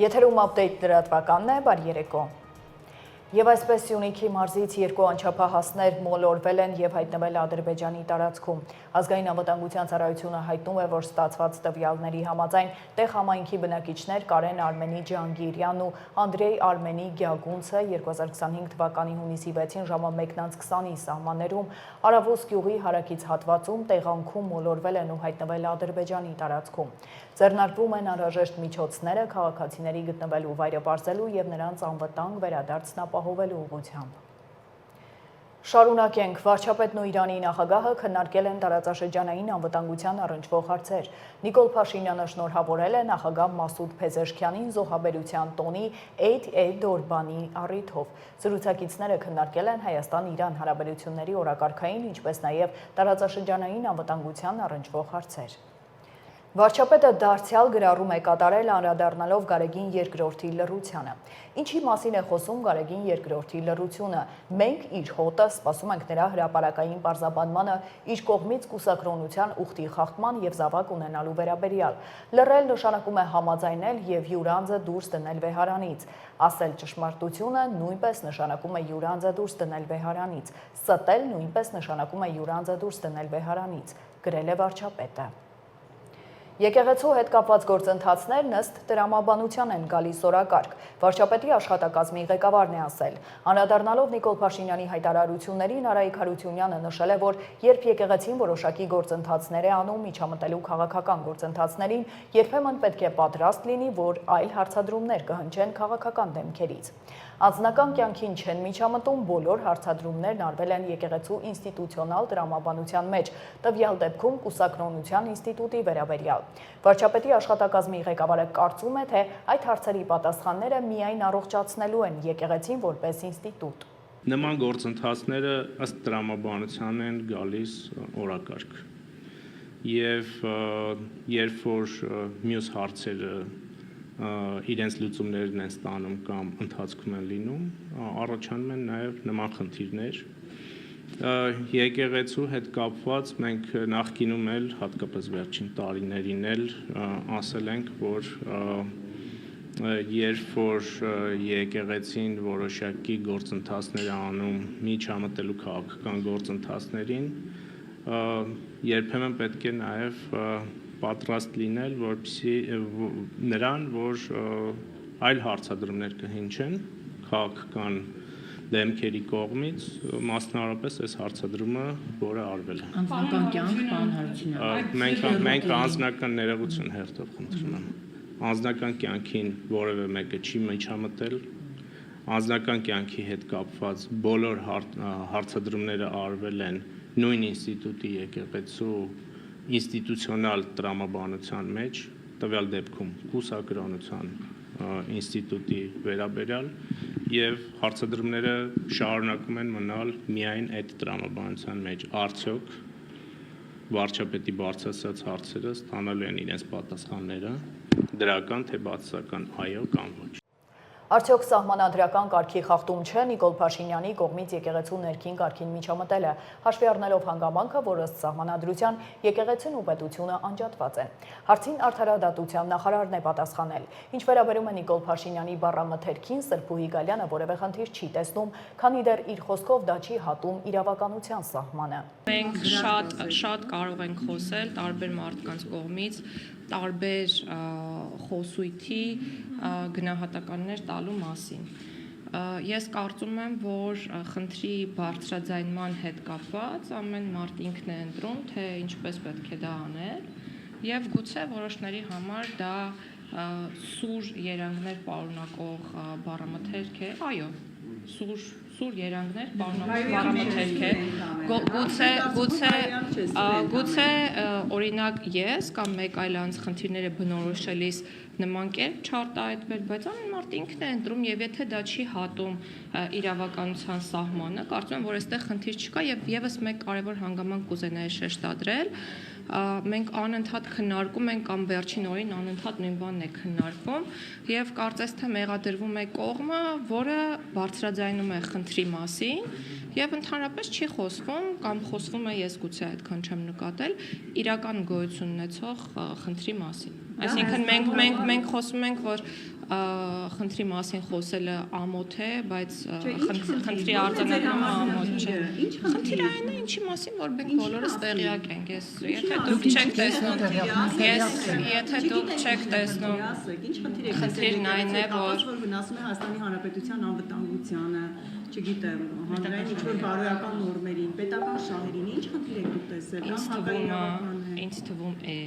Եթերում update լրատվականն է, բարի երեկո։ Եվ այսպես Սյունիքի մարզից երկու անչափահասներ մոլորվել են եւ հայտնվել Ադրբեջանի տարածքում։ Ազգային անվտանգության ծառայությունը հայտնում է, որ ստացված տվյալների համաձայն տեղ համայնքի բնակիչներ Կարեն Արմենի Ջանգիրյանն ու Անդրեյ Արմենի Գյագունցը 2025 թվականի հունիսի 6-ին ժամը 1:20-ի սահմաններում Արավոս գյուղի հարակից հատվածում տեղանքում մոլորվել են ու հայտնվել Ադրբեջանի տարածքում։ Ձեռնարկվում են անհրաժեշտ միջոցները քաղաքացիների գտնվելու վայրը պարզելու եւ նրանց անվտանգ վերադարձն ապահովելու ուղղությամբ։ Շարունակենք, վարչապետն ու Իրանի նախագահը քննարկել են տարածաշրջանային անվտանգության առնչվող հարցեր։ Նիկոլ Փաշինյանը շնորհավորել է նախագահ Մասուդ Փեզեշքյանին զոհաբերության տոնի Էյդ Դորբանի առիթով։ Զրուցակիցները քննարկել են Հայաստան-Իրան հարաբերությունների օրակարգային, ինչպես նաև տարածաշրջանային անվտանգության առնչվող հարցեր։ Վարչապետը դարձյալ գրառում է կատարել անդրադառնալով Գարեգին երկրորդի լռությանը։ Ինչի մասին է խոսում Գարեգին երկրորդի լռությունը։ Մենք իր հոտը սպասում ենք նրա հրապարակային պարզաբանմանը իր կողմից կուսակրոնության ուխտի խախտման եւ զավակ ունենալու վերաբերյալ։ Լռել նշանակում է համաձայնել եւ յուրանձը դուրս դնել վեհարանից։ Ասել ճշմարտությունը նույնպես նշանակում է յուրանձը դուրս դնել վեհարանից։ Ստել նույնպես նշանակում է յուրանձը դուրս դնել վեհարանից, գրել է վարչապետը։ Եկեղեցու հետ կապված գործընթացներն ըստ տրամաբանության են գալիս օրակարգ։ Վարչապետի աշխատակազմի ղեկավարն է ասել։ Անդրադառնալով Նիկոլ Փաշինյանի հայտարարություններին Արայիկ Հարությունյանը նշել է, որ երբ եկեղեցին որոշակի գործընթացներ է անում միջամտելու քաղաքական գործընթացներին, երբեմն պետք է պատրաստ լինի, որ այլ հարցադրումներ կհնչեն քաղաքական դեմքերից։ Անձնական կյանքին չեն միջամտում, բոլոր հարցադրումներն արվել են եկեղեցու ինստիտուցիոնալ տրամաբանության մեջ, տվյալ դեպքում կուսակրոնության ինստիտուտի վերաբերյալ։ Վարչապետի աշխատակազմի ղեկավարը կարծում է, թե այդ հարցերի պատասխանները միայն առողջացնելու են եկեղեցին որպես ինստիտուտ։ Նման գործընթացները ըստ տրամաբանության են գալիս օրակարգ։ Եվ երբ որ մյուս հարցերը իրենց լուծումներն են ստանում կամ ընթացքում են լինում, առաջանում են նաև նման խնդիրներ։ Եկեղեցու հետ կապված մենք նախկինում էլ, հատկապես վերջին տարիներին էլ ասել ենք, որ երբ որ եկեղեցին որոշակի գործընթացներ է անում միջամտելու քաղաքական գործընթացներին, երբեմն պետք է նաև պատրաստ լինել, որպեսզի նրան, որ այլ հարցադրումներ կհնչեն քաղաքական դեմքերի կողմից, մասնավորապես այս հարցադրումը, որը արվել է։ Անձնական կյանք, պարոն Հարությունյան։ Մենք անձնական ներողություն հերթով խնդրում եմ։ Անձնական կյանքին որևէ մեկը չի միջամտել, անձնական կյանքի հետ կապված բոլոր հարցադրումները արվել են նույն ինստիտուտի եկեղեցու ինստիտուցիոնալ տրամաբանության մեջ, տվյալ դեպքում կուսակրոնության ինստիտուտի վերաբերյալ եւ հարցադրումները շարունակում են մնալ միայն այդ տրամաբանության մեջ։ Արդյոք վարչապետի բարձրացած հարցերը ստանալու են իրենց պատասխանները, դրական թե բացասական, այո կամ ոչ։ Արդյոք սահմանադրական կարգի խախտում չէ Նիկոլ Փաշինյանի կողմից եկեղեցու ներքին կարգին միջամտելը, հաշվի առնելով հանգամանքը, որ ըստ սահմանադրության եկեղեցին ու պետությունը անջատված են։ Հարցին արդարադատության նախարարն է պատասխանել։ Ինչ վերաբերում է Նիկոլ Փաշինյանի բառամթերքին, Սրբուհի Գալյանը որևէ խնդիր չի տեսնում, քանի դեռ իր խոսքով դա չի հատում իրավականության սահմանը։ Մենք շատ կարող ենք խոսել տարբեր մարդկանց կողմից, տարբեր խոսույթի գնահատականներ տալու մասին։ Ես կարծում եմ, որ խնդրի բարձրաձայնման հետ կապված ամեն մարդ ինքն է ընտրում, թե ինչպես պետք է դա անել, եւ գուցե որոշների համար դա սուր երանգներ պարունակող բառամթերք է, այո, սուր երանգներ պարունակող բառամթերք է, գուցե օրինակ ես կամ մեկ այլ անձ խնդիրները բնորոշելիս նման կերպ չարտահայտվել, բայց ամեն մարդ ինքն է ընտրում եւ եթե դա չի հատում իրավականության սահմանը, կարծում եմ, որ այստեղ խնդիր չկա եւ եւս մեկ կարեւոր հանգամանք կուզենայի շեշտադրել, մենք անընդհատ քննարկում ենք կամ վերջին օրին անընդհատ նույն բանն է քննարկվում եւ կարծես թե մեղադրվում է կողմը, որը բարձրաձայնում է խնդրի մասին եւ ընդհանրապես չի խոսվում կամ խոսվում է, ես գուցե այդքան չեմ նկատել, իրական գոյություն ունեցող խնդրի մասին։ Այսինքն մենք խոսում ենք, որ խնդրի մասին խոսելը ամոթ է, բայց խնդրի արձանագրումը ամոթ չէ։ Խնդիրը այն է, ինչի մասին որ մենք բոլորս տեղյակ ենք, եթե դուք չեք տեսնում, եթե դուք չեք տեսնում, խնդիրն այն է, որ վնասում է Հայաստանի Հանրապետության անվտանգությանը, չգիտեմ, հանրային ինչ-որ բարոյական նորմերին, պետական շահերին, ինչ խնդիր եք դուք տեսել, ինձ թվում է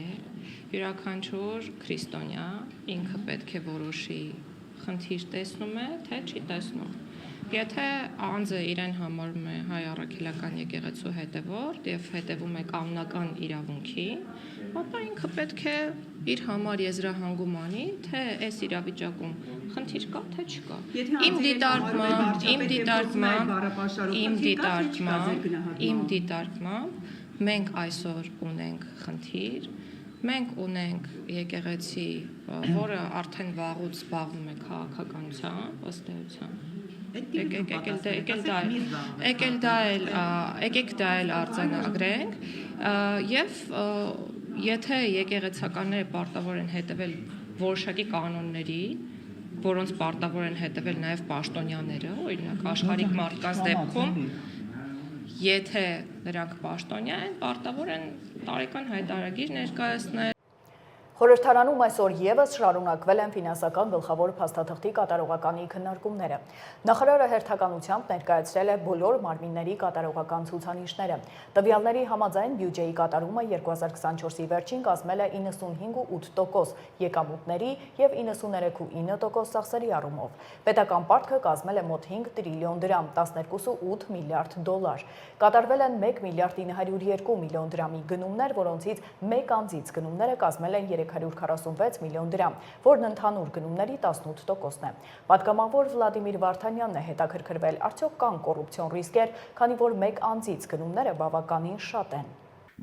յուրաքանչյուր քրիստոնյա ինքը պետք է որոշի խնդիր տեսնում է, թե չի տեսնում։ Եթե անձը իրեն համարում է հայ առաքելական եկեղեցու հետևորդ եւ հետևում է կանոնական իրավունքի, ապա ինքը պետք է իր համար եզրահանգում անի, թե այս իրավիճակում խնդիր կա, թե չկա։ Իմ դիտարկմամբ մենք այսօր ունենք խնդիր, մենք ունենք եկեղեցի, որը արդեն վաղուց զբաղվում է քաղաքականությամբ, ըստ էության։ Եկեք դա էլ արձանագրենք եւ եթե եկեղեցականները պարտավոր են հետևել որոշակի կանոնների, որոնց պարտավոր են հետևել նաեւ պաշտոնյաները, օրինակ աշխարհիկ մարդկանց դեպքում, եթե նրանք պաշտոնյա են, պարտավոր են տարեկան հայտարարագիր ներկայացնել։ Խորհրդարանում այսօր եւս շարունակվել են ֆինանսական գլխավոր փաստաթղթի կատարողականի քննարկումները։ Նախարարը հերթականությամբ ներկայացրել է բոլոր մարմինների կատարողական ցուցանիշները։ Տվյալների համաձայն բյուջեի կատարումը 2024-ի վերջին կազմել է 95.8% եկամուտների եւ 93.9% ծախսերի առումով։ Պետական պարտքը կազմել է մոտ 5 տրիլիոն դրամ, 12.8 միլիարդ դոլար։ Կատարվել են 1 միլիարդ 902 միլիոն դրամի գնումներ, որոնցից մեկ անձից գնումները կազմել են 346 միլիոն դրամ, որն ընդհանուր գնումների 18%-ն է։ Պատգամավոր Վլադիմիր Վարդանյանն է հետաքրքրվել, արդյոք կան կոռուպցիոն ռիսկեր, քանի որ մեկ անձից գնումները բավականին շատ են։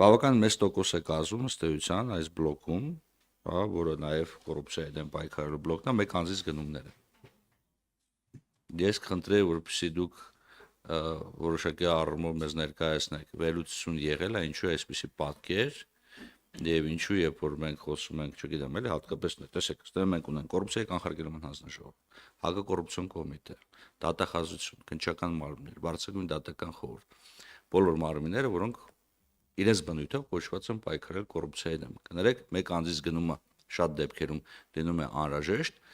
Բավական մեծ տոկոս է կազմում ըստ էության այս բլոկում, որը նաև կոռուպցիայի դեմ պայքարելու բլոկն է, մեկ անձից գնումները։ Ես խնդրեի, որպեսզի դուք որոշակի առումով մեզ ներկայացնեք, վերլուծություն եղել է, ինչու է այսպիսի պատկեր, եւ ինչու երբ որ մենք խոսում ենք, չգիտեմ, էլի հատկապես տեսեք, ստե մենք ունենք կոռուպցիայի կանխարգելման հանձնաժողով, հակակոռուպցիոն կոմիտե, դատախազություն, քննչական մարմիններ, բարձրագույն դատական խորհուրդ, բոլոր մարմինները, որոնք իրենց բնույթով կոչված են պայքարել կոռուպցիայի դեմ։ Կներեք, մեկ անձից գնումը շատ դեպքերում լինում է անհրաժեշտ,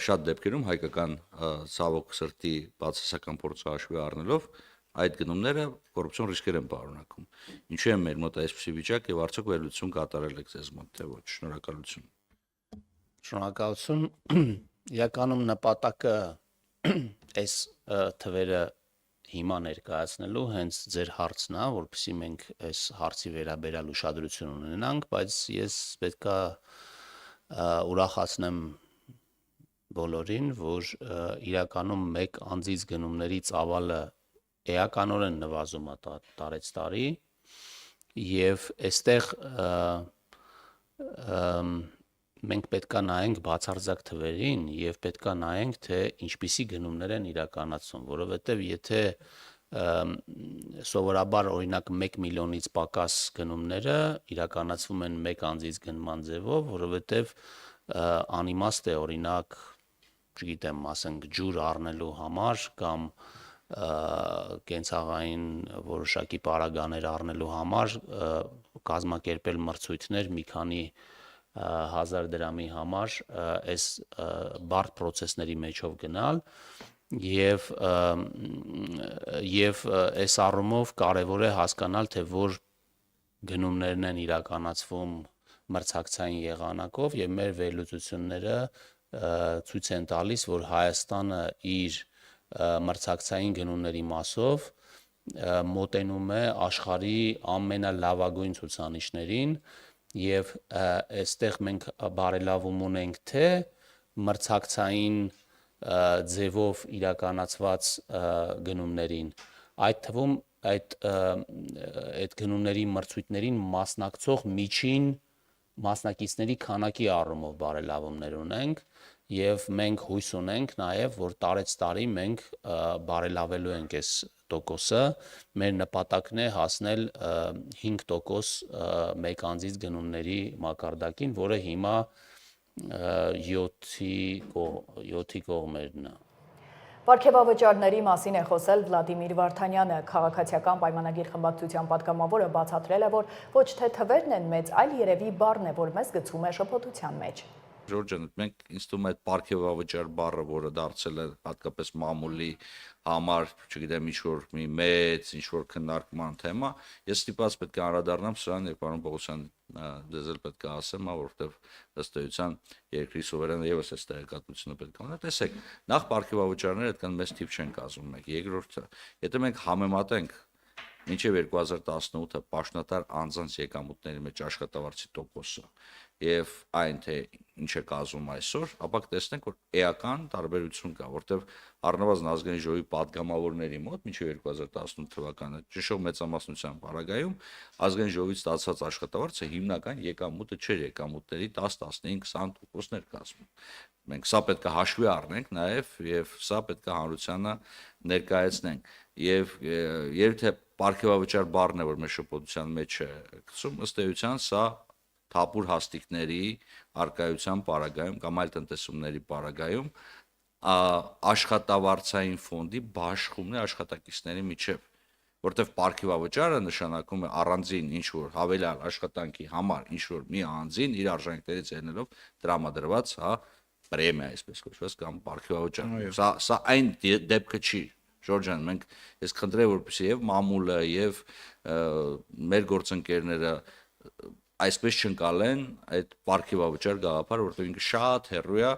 շատ դեպքերում հայկական ցավոք սրտի բացասական փորձը հաշվի առնելով այդ գնումները կոռուպցիոն ռիսկեր են պարունակում։ Ինչու է մեր մոտ այսպիսի վիճակ եւ արդյոք վերլուծություն կատարել եք ձեզ մոտ, թե ոչ։ Շնորհակալություն։ Շնորհակալություն։ Իրականում նպատակը այս թվերը հիմա ներկայացնելու հենց ձեր հարցն է, որովհետեւ մենք այս հարցի վերաբերյալ ուշադրություն ունենանք, բայց ես պետքա ուրախացնեմ բոլորին, որ իրականում մեկ անձից գնումների ծավալը էականորեն նվազում է տարեց տարի եւ այստեղ մենք պետքա նայենք բացարձակ թվերին եւ պետքա նայենք թե ինչպիսի գնումներ են իրականացվում, որովհետեւ եթե սովորաբար օրինակ 1 միլիոնից պակաս գնումները իրականացվում են մեկ անձից գնման ձևով, որովհետեւ անիմաստ է օրինակ, չգիտեմ, ասենք ջուր առնելու համար կամ կենցաղային որոշակի պարագաներ առնելու համար կազմակերպել մրցույթներ մի քանի 1000 դրամի համար այս բարդ process-ների մեջով գնալ եւ այս առումով կարեւոր է հասկանալ թե որ գնումներն են իրականացվում մրցակցային եղանակով եւ մեր վերլուծությունները ցույց են տալիս որ Հայաստանը իր մրցակցային գնումների մասով մոտենում է աշխարհի ամենալավագույն ցուցանիշներին եւ այստեղ մենք բարելավում ունենք թե մրցակցային ձևով իրականացված գնումներին այդ թվում այդ գնումների մրցույթներին մասնակցող միջին մասնակիցների քանակի առումով բարելավումներ ունենք եւ մենք հույս ունենք նաեւ, որ տարեց տարի մենք բարելավելու ենք այս տոկոսը, մեր նպատակն է հասնել 5% մեկ անձից գնումների մակարդակին, որը հիմա 7-ի կողմերն է։ Պարգևավճարների մասին է խոսել Վլադիմիր Վարդանյանը, քաղաքացիական պայմանագիր խմբակցության պատգամավորը բացատրել է, որ ոչ թե թվերն են մեծ, այլ երևի բառն է, որ մեզ գցում է շփոթության մեջ։ Ժորժան, մենք ինձ թվում է այդ պարգևավճար բառը, որը դարձել է հատկապես մամուլի համար, չգիտեմ, ինչ-որ մի մեծ, ինչ-որ քննարկման թեմա, ես ստիպված պետք է անդրադառնամ սրան, եւ պարոն Պողոսյան դες էլ պետք է ասեմ, որովհետեւ ըստ էության երկրի սուվերենը եւս այս տեղեկատվությունը պետք է ունենա։ Տեսեք, նախ պարգևավճարները այդքան մեծ թիվ չեն կազմում մեկ։ Երկրորդը, եթե մենք համեմատենք մինչև 2018-ը պաշտոնատար անձանց եկամուտների մեջ աշխատավարձի տոկոսը եւ այն թե ինչ է կազմում այսօր, ապա կտեսնենք, որ էական տարբերություն կա, որտեղ առնվազն ազգային ժողովի պատգամավորների մոտ մինչև 2018 թվականը ճշգրիտ մեծամասնության պարագայում ազգային ժողովից ստացած աշխատավարձը հիմնական եկամուտը չէր, եկամուտների 10-15-20%-ներ կազմում։ Մենք սա պետք է հաշվի առնենք նաեւ եւ սա պետք է հանրությանը ներկայացնենք եւ երբ թե պարգևավճար բառն է, որ մեր շփոթության մեջ է գցում, ըստ էության սա թափուր հաստիկների արկայության պարագայում կամ այլ տնտեսումների պարագայում աշխատավարձային ֆոնդի բաշխումն է աշխատակիցների միջև, որտեղ պարգևավճարը նշանակում է առանձին ինչ-որ հավելյալ աշխատանքի համար ինչ-որ մի անձին իր արժանինքներից ելնելով տրամադրված, պրեմիա, այսպես կոչված, կամ պարգևավճար։ Սա այն դեպքը չի։ Ժորժան, մենք ես խնդրեմ, որպեսզի եւ մամուլը եւ մեր գործընկերները այսպես չընկալեն այդ պարգևավճար գաղափարը, որտեղ ինքը շատ հեռու է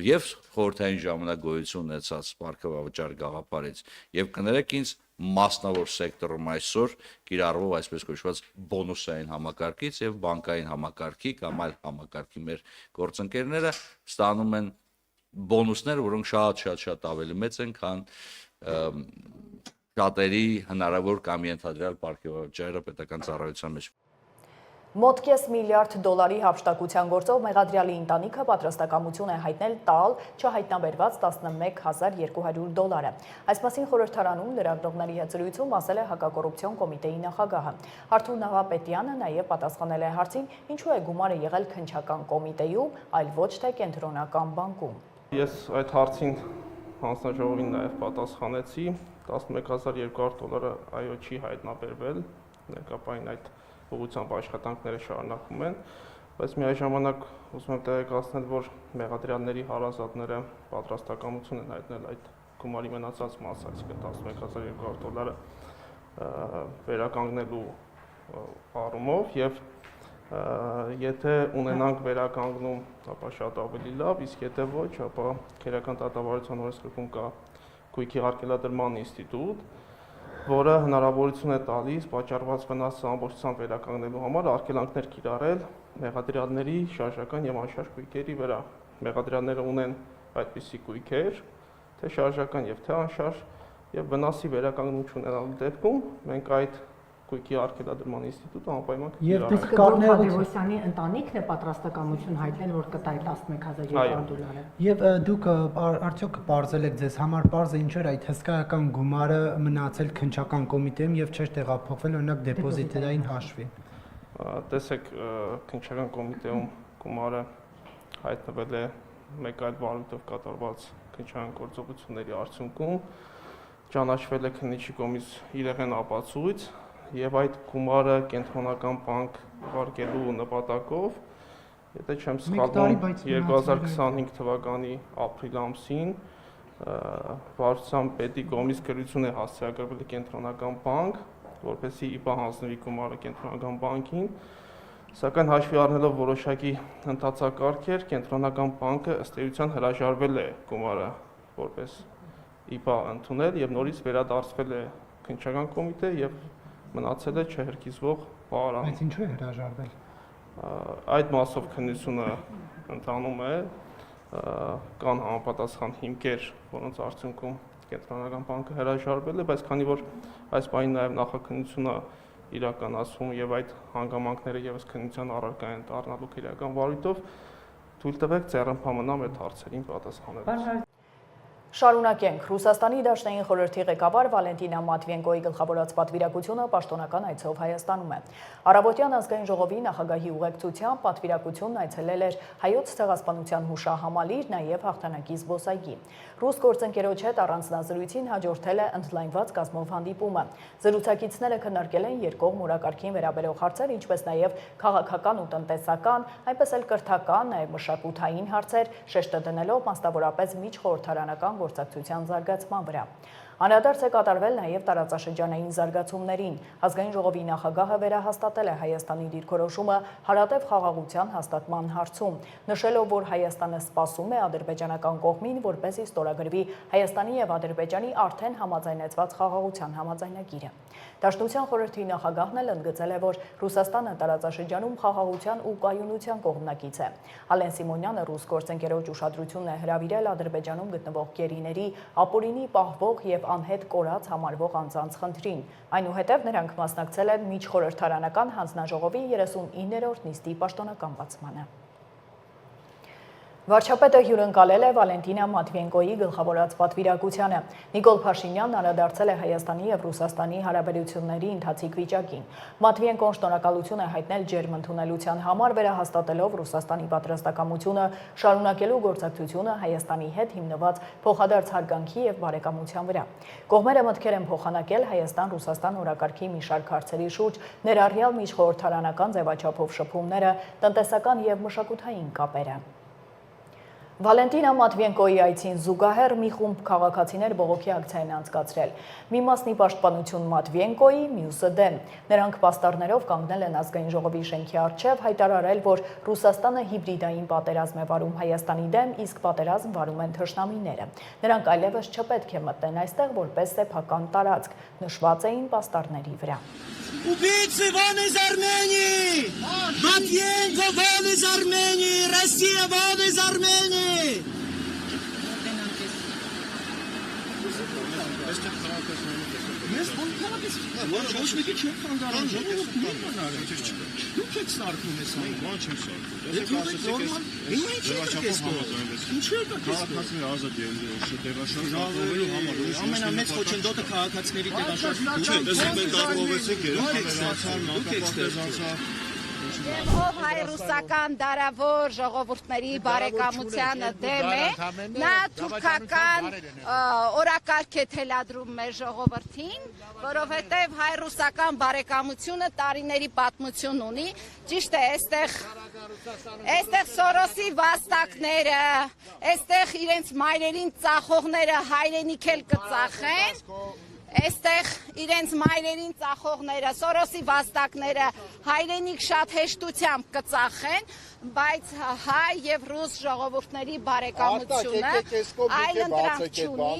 եւ խորհրդային ժամանակ գոյություն ունեցած պարգևավճար գաղափարից եւ կներեք ինձ մասնավոր սեկտորում այսօր կիրառվող այսպես կոչված բոնուսային համակարգից եւ բանկային համակարգի կամ այլ համակարգի մեր գործընկերները ստանում են բոնուսներ, որոնք շատ ավելի մեծ են, քան շատերի հնարավոր կամ ենթադրյալ պարգևավճարը պետական ծառայության մեջ։ Մոտ կես միլիարդ դոլարի հափշտակության գործով մեղադրյալի ընտանիքը պատրաստակամություն է հայտնել տալ չհայտնաբերված 11,200 դոլարը։ Այս մասին խորհրդարանում լրագրողների հետ զրույցում ասել է հակակոռուպցիոն կոմիտեի նախագահը։ Արթուր Նավապետյանը նաև պատասխանել է հարցին, ինչու է գումարը եղել քննչական կոմիտեում, այլ ոչ թե կենտրոնական բանկում։ Ես այդ հարցին հանձնաժողովին նաև պատասխանեցի, 11,200 դոլարը այո չի հայտնաբերվել, ներկայապային այդ ուղղությամբ աշխատանքները շարունակվում են, բայց միաժամանակ ուզում եմ տեղեկացնել, որ մեղադրյալների հարազատները պատրաստակամություն են հայտնել այդ գումարի մնացած մասը, այսինքն 11,200 դոլարը վերականգնելու առումով եւ եթե ունենանք վերականգնում, ապա շատ ավելի լավ, իսկ եթե ոչ, ապա քերական դատավարության օրենսգրքում կա գույքի արգելադրման ինստիտուտ, որը հնարավորություն է տալիս պատճառված վնասը ամբողջությամբ վերականգնելու համար արգելանքներ կիրառել մեղադրյալների շարժական եւ անշարժ գույքերի վրա։ Մեղադրյալները ունեն այդպիսի գույքեր, թե շարժական եւ թե անշարժ, եւ վնասի վերականգնություն ունենալու դեպքում մենք այդ գույքի արգելադրման ինստիտուտը անպայման կիրառենք։ Գորգոսյանի ընտանիքն է պատրաստակամություն հայտնել, որ կտայի 11,200 դոլարը։ Եվ դուք արդյոք պարզել եք ձեզ համար պարզը ինչու էր այդ հսկայական գումարը մնացել քննչական կոմիտեում եւ չէր տեղափոխվել օրինակ դեպոզիտային հաշվի։ Տեսեք, քննչական կոմիտեում գումարը հայտնվել է մեկ այլ վարույթով կատարված քննչական գործողությունների արդյունքում, ճանաչվել է քննիչի կողմից իրեղեն ապացույց եւ այդ գումարը կենտրոնական բանկ ուղարկելու նպատակով, եթե չեմ սխալվում, 2025 թվականի ապրիլ ամսին վարչության պետի կողմից գրություն է հասցեագրվել կենտրոնական բանկ, որպեսզի ԻՊԱ հանձնվի գումարը կենտրոնական բանկին, սակայն հաշվի առնելով որոշակի ընթացակարգեր, կենտրոնական բանկը ըստ էության հրաժարվել է գումարը որպես ԻՊԱ ընդունել եւ նորից վերադարձվել է քննչական կոմիտե եւ մնացել է չհրկիզվող պահարան։ Բայց ինչու է հրաժարվել։ Այդ մասով քննությունը ընթանում է, կան համապատասխան հիմքեր, որոնց արդյունքում կենտրոնական բանկը հրաժարվել է, բայց քանի որ այս բանի նաև նախաքննությունը իրականացվում եւ այդ հանգամանքները եւս քննության առարկա են դառնալու քրեական վարույթով, թույլ տվեք ձեռնփա մնամ այդ հարցերին պատասխանել։ Շարունակենք։ Ռուսաստանի Դաշնային խորհրդի ղեկավար Վալենտինա Մատվիենկոյի գլխավորած պատվիրակությունը պաշտոնական այցով Հայաստանում է։ Առավոտյան ազգային ժողովի նախագահի ուղեկցությամբ պատվիրակությունն այցելել էր Հայոց ցեղասպանության հուշահամալիր, նաև հաղթանակի զբոսայգի։ Ռուս գործընկերոջ հետ առանձնազրույցին հաջորդել է ընդլայնված կազմով հանդիպումը։ Զրուցակիցները քննարկել են երկկողմ օրակարգին վերաբերող հարցեր, ինչպես նաև քաղաքական ու տնտեսական, այնպես էլ կրթական, նաև մշակութային հարցեր, շեշտը դնելով մասնավորապես միջխորհրդարանական գործակցության զարգացման վրա։ Անդրադարձ է կատարվել նաև տարածաշրջանային զարգացումներին։ Ազգային ժողովի նախագահը վերահաստատել է Հայաստանի դիրքորոշումը հարատև խաղաղության հաստատման հարցում, նշելով, որ Հայաստանը սպասում է ադրբեջանական կողմին, որպեսզի ստորագրվի Հայաստանի եւ Ադրբեջանի արդեն համաձայնեցված խաղաղության համաձայնագիրը։ Դաշնության խորհրդի նախագահն էլ ընդգծել է, որ Ռուսաստանը տարածաշրջանում խաղաղության ու կայունության կողմնակից է։ Ալեն Սիմոնյանը ռուս գործընկերոջ ուշադրությունն է հրավիրել Ադրբեջանում գտնվող գերիների ապօրինի պահվող եւ անհետ կորած համարվող անձանց խնդրին։ Այնուհետև նրանք մասնակցել են միջխորհրդարանական հանձնաժողովի 39-րդ նիստի պաշտոնական բացմանը։ Վարչապետը հյուրընկալել է Վալենտինա Մատվիենկոյի գլխավորած պատվիրակությանը։ Նիկոլ Փաշինյանն անդրադարձել է Հայաստանի եւ Ռուսաստանի հարաբերությունների ընթացիկ վիճակին։ Մատվիենկոն շնորհակալություն է հայտնել ջերմ ընդունելության համար, վերահաստատելով Ռուսաստանի պատրաստակամությունը շարունակելու գործակցությունը Հայաստանի հետ հիմնված փոխադարձ հարգանքի եւ բարեկամության վրա։ Կողմերը մտքեր են փոխանակել Հայաստան-Ռուսաստան օրակարգի մի շարք հարցերի շուրջ, ներառյալ միջխորհրդարանական ձևաչափով շփումները, տնտեսական եւ մշակութային կապերը։ Վալենտինա Մատվիենկոյի այցին զուգահեռ մի խումբ քաղաքացիներ բողոքի ակցիա են անցկացրել։ Մի մասնի պաշտպանություն Մատվիենկոյի, մյուսը դեմ։ Նրանք պաստառներով կանգնել են ազգային ժողովի շենքի առջև, հայտարարել, որ Ռուսաստանը հիբրիդային պատերազմ է վարում Հայաստանի դեմ, իսկ պատերազմ վարում են թշնամիները։ Նրանք այլևս չպետք է մտնեն այստեղ որպես սեփական տարածք, նշված էին պաստառների վրա։ Убийцы вон из Армении! Матвиенко вон из Армении! Россия вон из Армении! Ես ոնքանից ոչ մեկի չեք խանգարում, ժողովուրդն արել։ Դուք եք սարքում ես անում, ոչ չեմ սարքում։ Հիմա ինչի՞ եք համաձայնվել։ Ինչու եք քաղաքացիների ազատ տեղաշարժվելու համար։ Ամենամեծ խոչընդոտը քաղաքացիների տեղաշարժվելն չէ, դες մենք դառնովեցեք երբ Եվ ով հայ-ռուսական դարավոր ժողովուրդների բարեկամությանը դեմ է, նա թուրքական օրակարգ է թելադրում մեր ժողովրդին, որովհետև հայ-ռուսական բարեկամությունը տարիների պատմություն ունի, ճիշտ է, այստեղ Սորոսի վաստակները, այստեղ իրենց մայրերին ծախողները հայրենիք էլ կծախեն, այստեղ իրենց մայրերին ծախողները, Սորոսի վաստակները հայրենիք շատ հեշտությամբ կծախեն, բայց հայ եւ ռուս ժողովուրդների բարեկամությունը այլ ընտրանք չունի։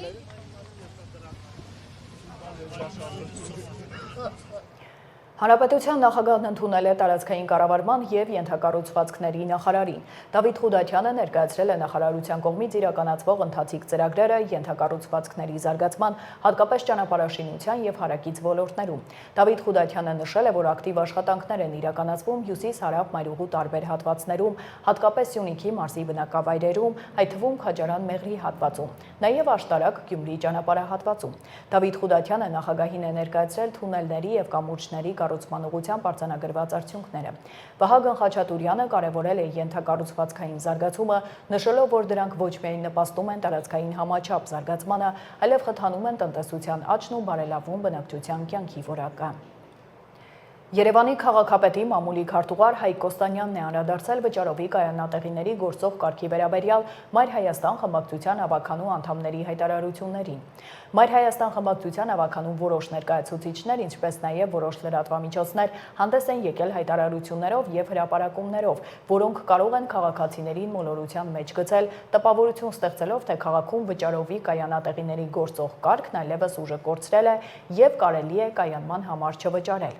Հանրապետության նախագահն ընդունել է տարածքային կառավարման եւ ենթակառուցվածքների նախարարին։ Դավիթ Խուդաչյանը ներկայացրել է նախարարության կողմից իրականացվող ընթացիկ ծրագրերը ենթակառուցվածքների զարգացման, հատկապես ճանապարհաշինության եւ հարակից ոլորտներում։ Դավիթ Խուդաչյանը նշել է, որ ակտիվ աշխատանքներ են իրականացվում հյուսիս-հարավ մայրուղու տարբեր հատվածներում, հատկապես Սյունիքի մարզի բնակավայրերում, այդ թվում Քաջարան-Մեղրի հատվածում, նաեւ Աշտարակ-Գյումրի ճանապարհահատվածում։ Դավիթ Խուդաչյանը նախագահին է ներկայացրել թունելների եւ կամուրջների կառուցման ուղղությամբ արձանագրված արդյունքները։ Վահագն Խաչատուրյանը կարևորել է ենթակառուցվածքային զարգացումը, նշելով, որ դրանք ոչ միայն նպաստում են տարածքային համաչափ զարգացմանը, այլև խթանում են տնտեսության աճն ու բարելավում բնակչության կյանքի որակը։ Երևանի քաղաքապետի մամուլի քարտուղար Հայկ Կոստանյանն է անդրադարձել վճարովի կայանատեղիների գործող կարգի վերաբերյալ Մայր Հայաստան խմբակցության ավականու անդամների հայտարարություններին։ Մայր Հայաստան խմբակցության ավականու որոշ ներկայացուցիչներ, ինչպես նաև որոշ լրատվամիջոցներ հանդես են եկել հայտարարություններով եւ հրապարակումներով, որոնք կարող են քաղաքացիներին մոլորության մեջ գցել, տպավորություն ստեղծելով, թե քաղաքում վճարովի կայանատեղիների գործող կարգն այլևս ուժը կորցրել է եւ կարելի է կայանման համար չվճարել։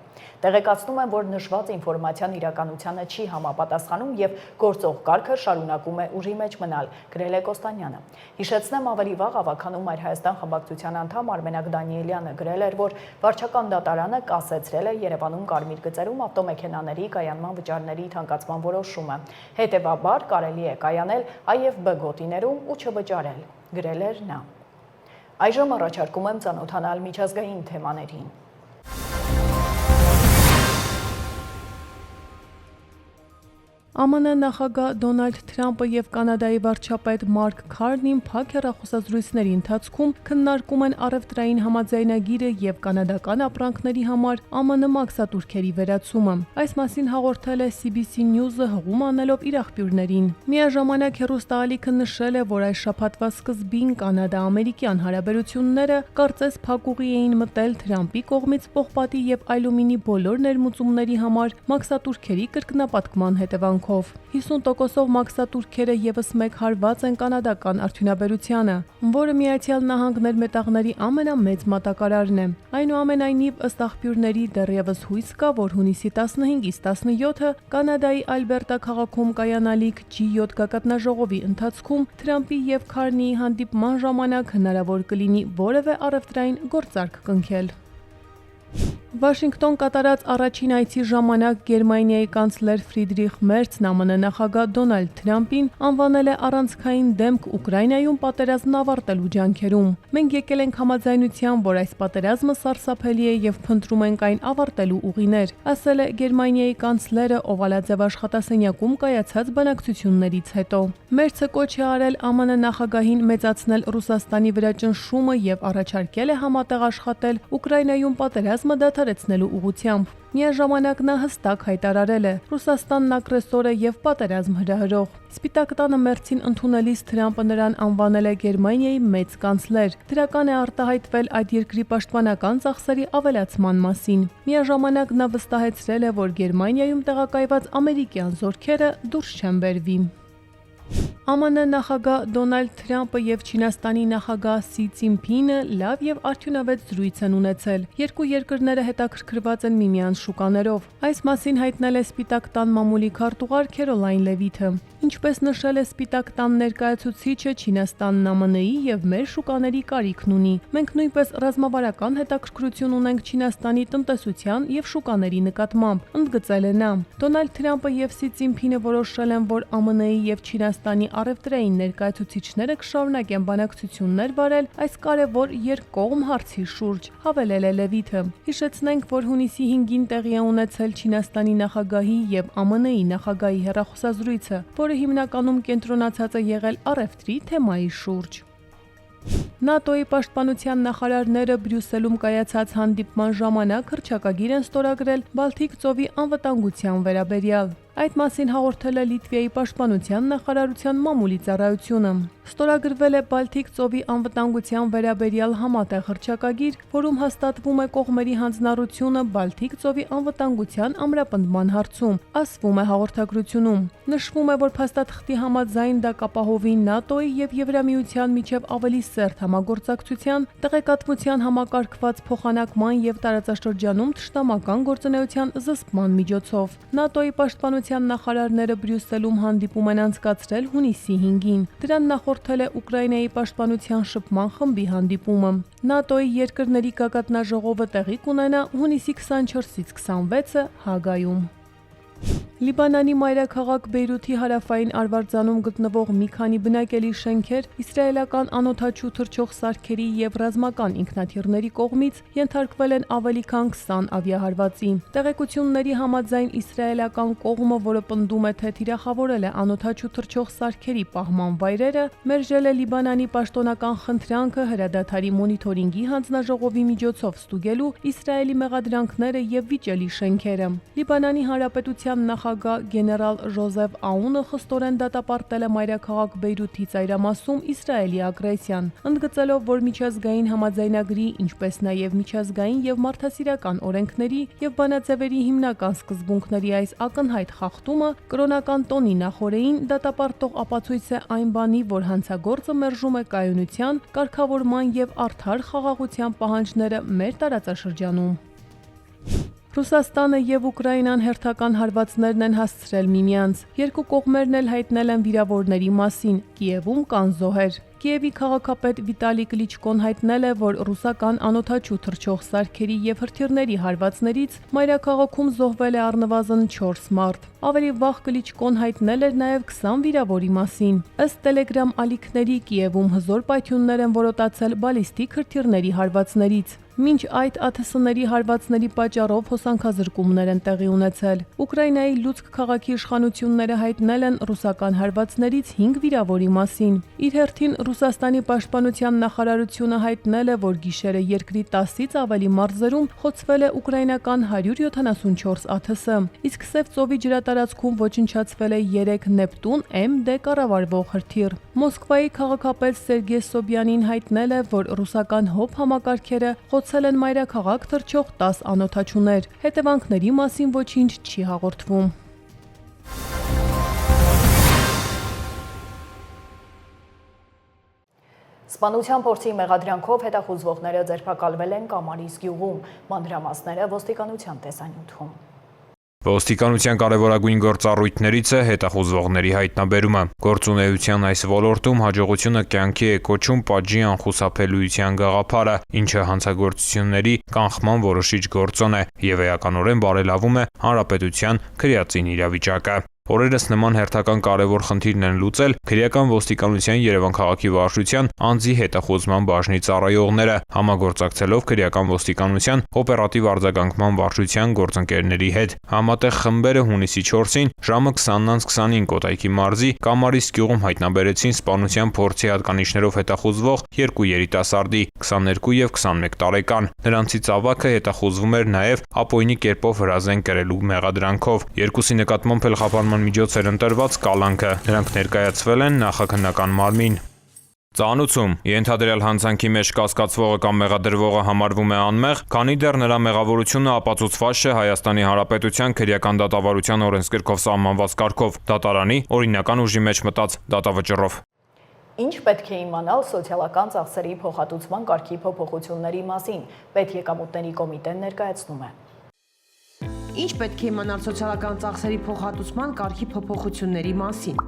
Տեղեկացնում են, որ նշված ինֆորմացիան իրականությանը չի համապատասխանում եւ գործող կարգը շարունակում է ուժի մեջ մնալ, գրել է Կոստանյանը։ Հիշեցնեմ, ավելի վաղ ավականում Այր Հայաստան խմբակցության անդամ Արմենակ Դանիելյանը գրել էր, որ վարչական դատարանը կասեցրել է Երևանում կարմիր գծերում ավտոմեքենաների կայանման վճարների թանկացման որոշումը։ Հետևաբար կարելի է կայանել այև Բ գոտիներում ու չվճարել, գրել էր նա։ Այժմ առաջարկում եմ ծանոթանալ միջազգային թեմաներին։ ԱՄՆ նախագահ Դոնալդ Թրամփը եւ Կանադայի վարչապետ Մարկ Քարնին փակ հեռախոսազրույցների ընթացքում քննարկում են առևտրային համաձայնագիրը եւ կանադական ապրանքների համար ԱՄՆ մաքսատուրքերի վերացումը։ Այս մասին հաղորդել է CBC News-ը հղում անելով իր աղբյուրներին։ Միաժամանակ հեռուստաալիքը նշել է, որ այս շաբաթվա սկզբին կանադա-ամերիկյան հարաբերությունները կարծես փակուղի էին մտել Թրամփի կողմից պողպատի եւ այլումինի բոլոր ներմուծումների համար մաքսատուրքերի կրկնապատկման հետևանքով 50%-ով մաքսատուրքերը եւս մեկ հարված են կանադական արդյունաբերությանը, որը Միացյալ Նահանգներ մետաղների ամենամեծ մատակարարն է։ Այնուամենայնիվ, ըստ աղբյուրների, դեռևս հույս կա, որ հունիսի 15-ից 17-ը Կանադայի Ալբերտա քաղաքում կայանալիք G7 գագաթնաժողովի ընթացքում Թրամփի եւ Քարնիի հանդիպման ժամանակ հնարավոր կլինի որևէ առևտրային գործարք կնքել։ Վաշինգտոն կատարած առաջին այցի ժամանակ Գերմանիայի կանցլեր Ֆրիդրիխ Մերցն ԱՄՆ նախագահ Դոնալդ Թրամփին անվանել է առանցքային դեմք Ուկրաինայում պատերազմն ավարտելու ջանքերում։ Մենք եկել ենք համաձայնության, որ այս պատերազմը սարսափելի է եւ փնտրում ենք այն ավարտելու ուղիներ, ասել է Գերմանիայի կանցլերը Օվալաձև աշխատասենյակում կայացած բանակցություններից հետո։ Մերցը կոչ է արել ԱՄՆ նախագահին մեծացնել Ռուսաստանի վրա ճնշումը եւ առաջարկել է համատեղ աշխատել Ուկրաինայում պատերազմը դադարեցնելու ուղղությամբ։ Միաժամանակ նա հստակ հայտարարել է. Ռուսաստանն ագրեսոր է եւ պատերազմ հրահրող։ Սպիտակ տանը Մերցին ընդունելիս Թրամփը նրան անվանել է Գերմանիայի մեծ կանցլեր։ Դրական է արտահայտվել այդ երկրի պաշտպանական ծախսերի ավելացման մասին։ Միաժամանակ նա վստահեցրել է, որ Գերմանիայում տեղակայված ամերիկյան զորքերը դուրս չեն բերվի։ ԱՄՆ նախագահ Դոնալդ Թրամփը եւ Չինաստանի նախագահ Սի Ցինփինը լավ եւ արդյունավետ զրույց են ունեցել։ Երկու երկրները հետաքրքրված են միմյանց շուկաներով։ Այս մասին հայտնել է Սպիտակ տան մամուլի քարտուղար Քերոլայն Լևիթը։ Ինչպես նշել է Սպիտակ տան ներկայացուցիչը, Չինաստանն ԱՄՆ-ի եւ մեր շուկաների կարիքն ունի։ Մենք նույնպես ռազմավարական հետաքրքրություն ունենք Չինաստանի տնտեսության եւ շուկաների նկատմամբ, ընդգծել է նա։ Դոնալդ Թրամփը եւ Սի Ցինփինը որոշել են, որ ԱՄՆ-ի եւ Չինաստանի առևտրային ներկայացուցիչները կշարունակեն բանակցություններ վարել այս կարևոր երկկողմ հարցի շուրջ, հավելել է Լևիթը։ Հիշեցնենք, որ հունիսի 5-ին տեղի է ունեցել Չինաստանի նախագահի եւ ԱՄՆ-ի նախագահի հեռախոսազրույցը, որը հիմնականում կենտրոնացած է եղել առևտրի թեմայի շուրջ։ ՆԱՏՕ-ի պաշտպանության նախարարները Բրյուսելում կայացած հանդիպման ժամանակ հռչակագիր են ստորագրել Բալթիկ ծովի անվտանգության վերաբերյալ։ Այդ մասին հաղորդել է Լիտվայի պաշտպանության նախարարության մամուլի ծառայությունը։ Ստորագրվել է Բալթիկ ծովի անվտանգության վերաբերյալ համատեղ հռչակագիր, որում հաստատվում է կողմերի հանձնառությունը Բալթիկ ծովի անվտանգության ամրապնդման հարցում, ասվում է հաղորդագրությունում։ Նշվում է, որ փաստաթղթի համաձայն դա կապահովի ՆԱՏՕ-ի եւ Եվրամիության միջև ավելի սերտ համագործակցության, տեղեկատվության համակարգված փոխանակման եւ տարածաշրջանում թշնամական գործունեության զսպման միջոցով։ ՆԱՏՕ-ի պաշտպանության նախարարները Բրյուսելում հանդիպում են անցկացրել հունիսի 5-ին։ Դրան նախորդել է Ուկրաինայի պաշտպանության շփման խմբի հանդիպումը։ ՆԱՏՕ-ի երկրների գագաթնաժողովը տեղի կունենա հունիսի 24-ից 26-ը Հագայում։ Լիբանանի մայրաքաղաք Բեյրութի հարավային արվարձանում գտնվող մի քանի բնակելի շենքեր իսրայելական անօդաչու թռչող սարքերի եւ ռազմական ինքնաթիռների կողմից ենթարկվել են ավելի քան 20 ավիահարվածի։ Տեղեկությունների համաձայն իսրայելական կողմը, որը պնդում է, թե թիրախավորել է անօդաչու թռչող սարքերի պահման վայրերը, մերժել է Լիբանանի պաշտոնական խնդրանքը հրադադարի մոնիթորինգի հանձնաժողովի միջոցով ստուգելու Իսրայելի մեղադրանքները եւ վիճելի շենքերը։ Լիբանանի Հանրապետության նախագահ գեներալ Ժոզեֆ Աունը խստորեն դատապարտել է մայրաքաղաք Բեյրութի ծայրամասում Իսրայելի ագրեսիան, ընդգծելով, որ միջազգային համաձայնագրի, ինչպես նաև միջազգային եւ մարդասիրական օրենքների եւ բանաձևերի հիմնական սկզբունքների այս ակնհայտ խախտումը կրոնական տոնի նախօրեին դատապարտող ապացույց է այն բանի, որ հանցագործը մերժում է կայունության, կարգավորման եւ արդար խաղաղության պահանջները մեր տարածաշրջանում։ Ռուսաստանը եւ Ուկրաինան հերթական հարվածներն են հասցրել միմյանց։ Երկու կողմերն էլ հայտնել են վիրավորների մասին։ Կիևում կան զոհեր։ Կիևի քաղաքապետ Վիտալի Կլիչկոն հայտնել է, որ ռուսական անօդաչու թռչող սարքերի եւ հրթիռների հարվածներից մայրաքաղաքում զոհվել է առնվազն 4 մարդ։ Ավելի վաղ Կլիչկոն հայտնել էր նաեւ 20 վիրավորի մասին։ Ըստ Telegram ալիքների Կիևում հզոր պայթյուններ են որոտացել բալիստիկ հրթիռների հարվածներից։ Մինչ այդ ԱԹՍ-ների հարվածների պատճառով հոսանքազրկումներ են տեղի ունեցել։ Ուկրաինայի Լուցկ քաղաքի իշխանությունները հայտնել են ռուսական հարվածներից 5 վիրավորի մասին։ Իր հերթին Ռուսաստանի պաշտպանության նախարարությունը հայտնել է, որ գիշերը երկրի 10-ից ավելի մարզերում խոցվել է ուկրաինական 174 ԱԹՍ, իսկ Սև ծովի ջրատարածքում ոչնչացվել է 3 Նեպտուն MD կառավարվող հրթիռ։ Մոսկվայի քաղաքապետ Սերգեյ Սոբյանին հայտնել է, որ ռուսական հոբ համակարգերը խոցել են մայրաքաղաք թռչող 10 անօդաչուներ։ Հետևանքների մասին ոչինչ չի հաղորդվում։ Սպանության փորձի մեղադրանքով հետախուզվողները ձերբակալվել են Կամարիս գյուղում, մանրամասները ոստիկանության տեսանյութում։ Ոստիկանության կարևորագույն գործառույթներից է հետախուզվողների հայտնաբերումը։ Գործունեության այս ոլորտում հաջողությունը կյանքի է կոչում պատժի անխուսափելիության գաղափարը, ինչը հանցագործությունների կանխման որոշիչ գործոն է եւ էականորեն բարելավում է հանրապետության քրեածին իրավիճակը։ Օրերս նման հերթական կարևոր խնդիրն են լուծել քրեական ոստիկանության Երևան քաղաքի վարչության անձի հետախուզման բաժնի ծառայողները, համագործակցելով քրեական ոստիկանության օպերատիվ արձագանքման վարչության գործընկերների հետ։ Համատեղ խմբերը հունիսի 4-ին ժամը 20:25 Կոտայքի մարզի Կամարիս գյուղում հայտնաբերեցին սպանության փորձի հատկանիշներով հետախուզվող երկու երիտասարդի 22 եւ 21 տարեկան։ Նրանցից ավագը հետախուզվում էր նաեւ ապօյնի կերպով հրազեն կրելու մեղադրանքով։ Երկուսի նկատմամբ էլ խափանման միջոցեր ընտրված կալանքը։ Նրանք ներկայացվել են նախաքննական մարմին։ Ծանուցում ենթադրյալ հանցանքի մեջ կասկածվողը կամ մեղադրվողը համարվում է անմեղ, քանի դեռ նրա մեղավորությունը ապացուցված չէ Հայաստանի Հանրապետության քրեական դատավարության օրենսգրքով սահմանված կարգով, դատարանի օրինական ուժի մեջ մտած դատավճռով։ Ինչ պետք է իմանալ սոցիալական ծախսերի փոխհատուցման կարգի փոփոխությունների մասին, Պետեկամուտների կոմիտեն ներկայացնում է։ Ինչ պետք է իմանալ սոցիալական ծախսերի փոխհատուցման կարգի փոփոխությունների մասին։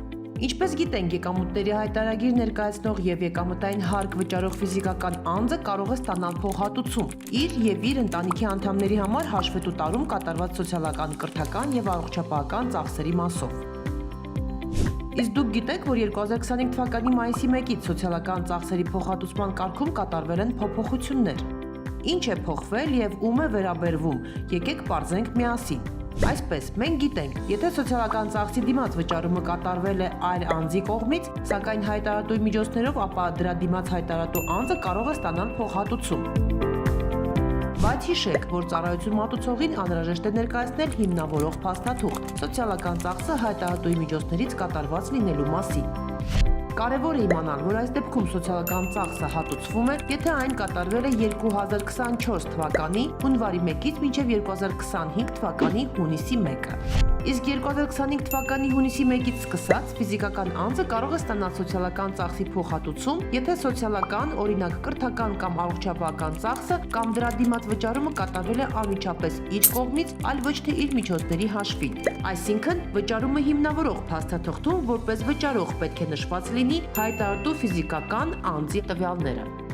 Ինչպես գիտենք, եկամուտների հայտարարագիր ներկայացնող եւ եկամտային հարկ վճարող ֆիզիկական անձը կարող է ստանալ փոխհատուցում իր եւ իր ընտանիքի անդամների համար հաշվետու տարում կատարված սոցիալական, կրթական եւ առողջապահական ծախսերի մասով։ Իսկ դուք գիտեք, որ 2025 թվականի մայիսի 1-ից սոցիալական ծախսերի փոխհատուցման կարգում կատարվել են փոփոխություններ։ Ինչ է փոխվել եւ ում է վերաբերվում, եկեք պարզենք միասին։ Այսպես, մենք գիտենք, եթե սոցիալական ծախսի դիմաց վճարումը կատարվել է այլ անձի կողմից, սակայն հայտարարատուի միջոցներով, ապա դրա դիմաց հայտարարատու անձը կարող է ստանալ փոխհատուցում։ Բայց հիշեք, որ ծառայություն մատուցողին անհրաժեշտ է ներկայացնել հիմնավորող փաստաթուղթ սոցիալական ծախսը հայտարարատուի միջոցներից կատարված լինելու մասին։ Կարևոր է իմանալ, որ այս դեպքում սոցիալական ծախսը հատուցվում է, եթե այն կատարվել է 2024 թվականի հունվարի 1-ից մինչև 2025 թվականի հունիսի 1-ը։ Իսկ 2025 թվականի հունիսի 1-ից սկսած ֆիզիկական անձը կարող է ստանալ սոցիալական ծախսի փոխհատուցում, եթե սոցիալական, օրինակ կրթական կամ առողջապահական ծախսը կամ դրա դիմաց վճարումը կատարվել է անմիջապես իր կողմից, այլ ոչ թե իր միջոցների հաշվին։ Այսինքն, վճարումը հիմնավորող փաստաթղթում որպես վճարող պետք է նշված լինի հայտարարտու ֆիզիկական անձի տվյալները։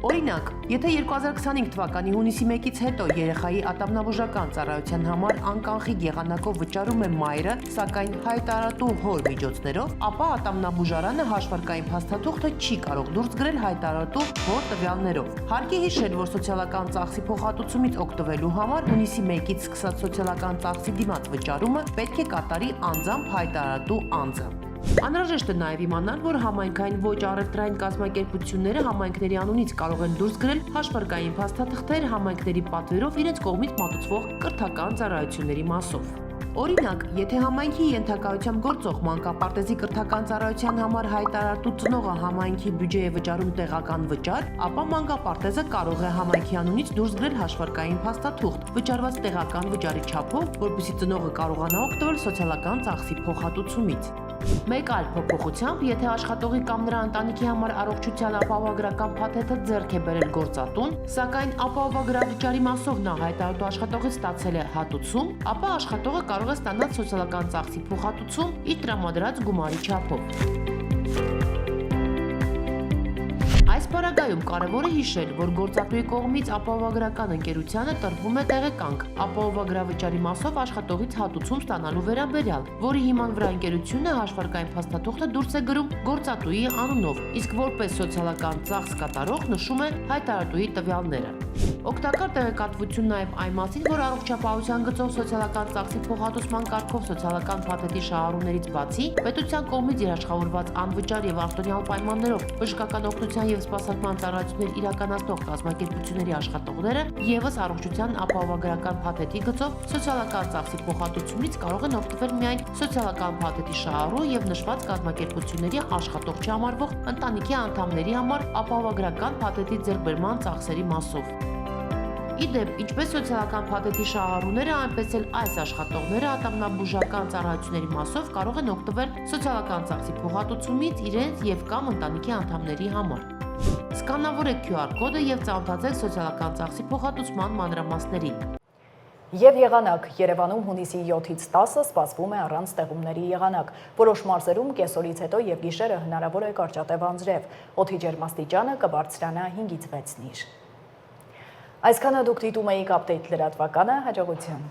Օրինակ, եթե 2025 թվականի հունիսի 1-ից հետո երեխայի ատամնաբուժական ծառայության համար անկանխիկ եղանակով վճարում է մայրը, սակայն հայտարարատու հոր միջոցներով, ապա ատամնաբուժարանը հաշվարկային փաստաթուղթը չի կարող դուրս գրել հայտարարատու հոր տվյալներով։ Հարկ է հիշել, որ սոցիալական ծախսի փոխհատուցումից օգտվելու համար հունիսի 1-ից սկսած սոցիալական ծախսի դիմաց վճարումը պետք է կատարի անձամբ հայտարարատու անձը։ Անհրաժեշտ է նաև իմանալ, որ համայնքային ոչ առևտրային կազմակերպությունները համայնքների անունից կարող են դուրս գրել հաշվարկային փաստաթղթեր համայնքների պատվերով իրենց կողմից մատուցվող կրթական ծառայությունների մասով։ Օրինակ, եթե համայնքի ենթակայությամբ գործող մանկապարտեզի կրթական ծառայության համար հայտարարտու ծնողը համայնքի բյուջե է վճարում տեղական վճար, ապա մանկապարտեզը կարող է համայնքի անունից դուրս գրել հաշվարկային փաստաթուղթ վճարված տեղական վճարի չափով, որպեսզի ծնողը կարողանա օգտվել սոցիալական ծախսի փոխհատուցումից։ Մեկ այլ փոփոխությամբ, եթե աշխատողի կամ նրա ընտանիքի համար առողջության ապահովագրական փաթեթը ձեռք է բերել գործատուն, սակայն ապահովագրավճարի մասով նա հայտարարու աշխատողից ստացել է հատուցում, ապա աշխատողը կարող է ստանալ սոցիալական ծախսի փոխհատուցում իր տրամադրած գումարի չափով։ Այս պարագայում կարևոր է հիշել, որ գործատուի կողմից ապահովագրական ընկերությանը տրվում է տեղեկանք ապահովագրավճարի մասով աշխատողից հատուցում ստանալու վերաբերյալ, որի հիման վրա ընկերությունը հաշվարկային փաստաթուղթը դուրս է գրում գործատուի անունով, իսկ որպես սոցիալական ծախս կատարող նշում է հայտարարուի տվյալները։ Օգտակար տեղեկատվություն նաև այն մասին, որ առողջապահության գծով սոցիալական ծախսի փոխհատուցման կարգով սոցիալական փաթեթի շահառուներից բացի, պետության կողմից երաշխավորված անվճար եւ արտոնյալ պայմաններով բժշկական օգնության եւ սպասարկման ծառայություններ իրականացնող կազմակերպությունների աշխատողները եւս առողջության ապահովագրական փաթեթի գծով սոցիալական ծախսի փոխհատուցումից կարող են օգտվել միայն սոցիալական փաթեթի շահառու եւ նշված կազմակերպությունների աշխատող չհամարվող ընտանիքի անդամների համար ապահովագրական փաթեթի ձեռքբերման ծախսերի մասով։ Իդեպ, ինչպես սոցիալական փաթեթի շահառուները, այնպես էլ այս աշխատողները ատամնաբուժական ծառայությունների մասով կարող են օգտվել սոցիալական ծախսի փոխհատուցումից իրենց եւ կամ ընտանիքի անդամների համար։ Սկանավորեք QR կոդը եւ ծանոթացեք սոցիալական ծախսի փոխհատուցման մանրամասներին։ Եվ եղանակ, Երևանում հունիսի 7-ից 10-ը սպասվում է առանց ստեղումների եղանակ։ Որոշ մարզերում կեսօրից հետո եւ գիշերը հնարավոր է կարճատև անձրև։ Օդի ջերմաստիճանը կբարձրանա 5-ից 6 նիր։ Այսքանը դուք դիտում էիք Update լրատվականը, հաջողություն։